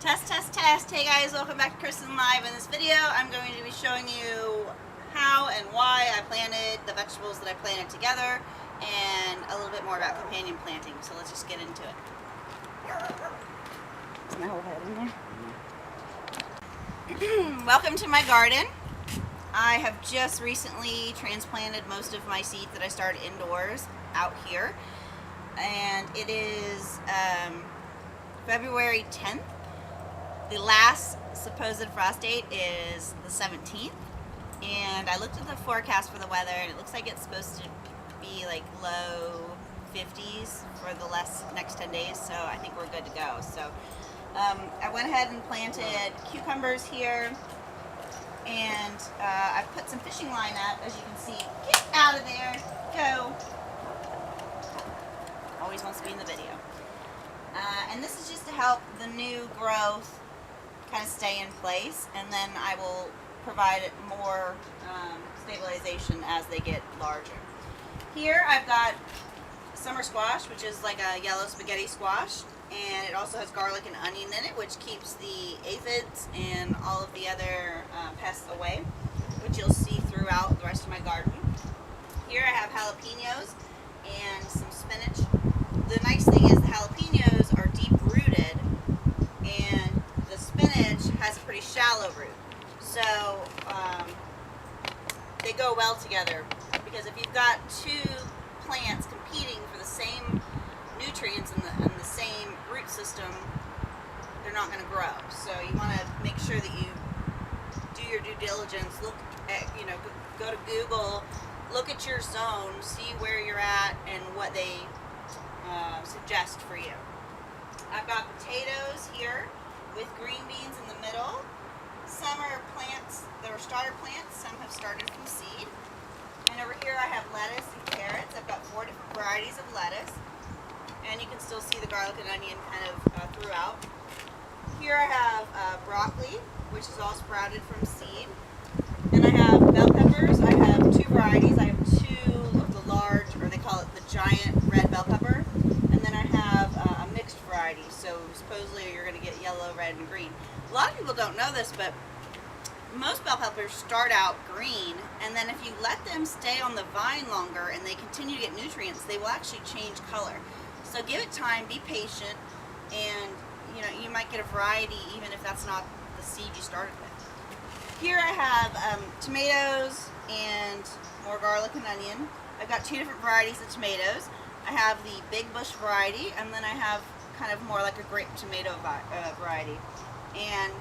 Test, test, test. Hey guys, welcome back to Cristin Live. In this video, I'm going to be showing you how and why I planted the vegetables that I planted together and a little bit more about companion planting. So let's just get into it. Is my whole head in there? Welcome to my garden. I have just recently transplanted most of my seeds that I started indoors out here. And it is February 10th. The last supposed frost date is the 17th, and I looked at the forecast for the weather, and it looks like it's supposed to be like low 50s for the next 10 days, so I think we're good to go. So I went ahead and planted cucumbers here, and I put some fishing line up, as you can see. Get out of there, go. Always wants to be in the video. And this is just to help the new growth kind of stay in place, and then I will provide it more stabilization as they get larger. Here I've got summer squash, which is like a yellow spaghetti squash, and it also has garlic and onion in it, which keeps the aphids and all of the other pests away, which you'll see throughout the rest of my garden. Here I have jalapenos and some spinach. The nice thing is the jalapenos are deep rooted, and the spinach has a pretty shallow root, so they go well together, because if you've got two plants competing for the same nutrients and the same root system, they're not going to grow. So you want to make sure that you do your due diligence, look at, go to Google, look at your zone, see where you're at and what they suggest for you. I've got potatoes here with green beans in the middle. Some are plants that are starter plants, some have started from seed. And over here I have lettuce and carrots. I've got 4 different varieties of lettuce, and you can still see the garlic and onion kind of throughout. Here I have broccoli, which is all sprouted from seed. And I have bell peppers. I have 2 varieties. I have 2 of the large, or they call it the giant red bell pepper. And then I have a mixed variety. So supposedly you're going to get yellow, red, and green. A lot of people don't know this, but most bell peppers start out green, and then if you let them stay on the vine longer and they continue to get nutrients, they will actually change color. So give it time, be patient, and you might get a variety even if that's not the seed you started with. Here I have tomatoes and more garlic and onion. I've got 2 different varieties of tomatoes. I have the big bush variety, and then I have kind of more like a grape tomato variety. And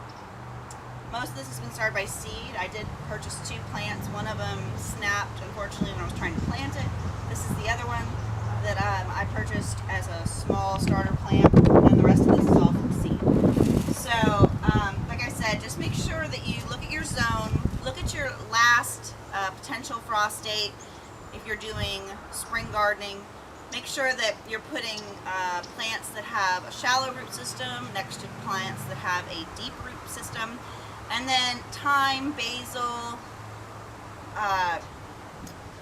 most of this has been started by seed. I did purchase 2 plants. One of them snapped, unfortunately, when I was trying to plant it. This is the other one that I purchased as a small starter plant, and the rest of this is all from seed. So, like I said, just make sure that you look at your zone, look at your last potential frost date. If you're doing spring gardening, make sure that you're putting plants that have a shallow root system next to plants that have a deep root system. And then thyme, basil,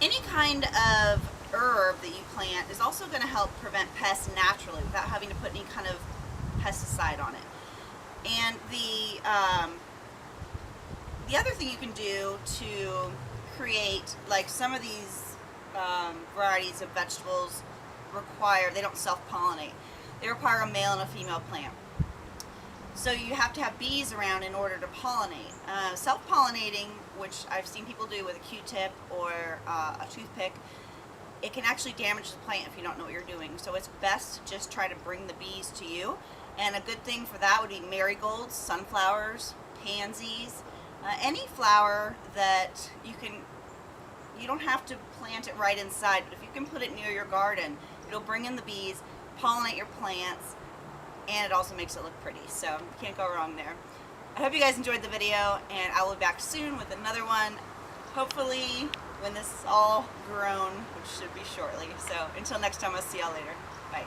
any kind of herb that you plant is also going to help prevent pests naturally without having to put any kind of pesticide on it. And the other thing you can do to create, like some of these varieties of vegetables they don't self-pollinate. They require a male and a female plant. So you have to have bees around in order to pollinate. Self-pollinating, which I've seen people do with a Q-tip or a toothpick, it can actually damage the plant if you don't know what you're doing. So it's best to just try to bring the bees to you. And a good thing for that would be marigolds, sunflowers, pansies, any flower that you don't have to plant it right inside, but if you can put it near your garden, it'll bring in the bees, pollinate your plants, and it also makes it look pretty. So you can't go wrong there. I hope you guys enjoyed the video, and I will be back soon with another one, hopefully when this is all grown, which should be shortly. So until next time, I'll see y'all later. Bye.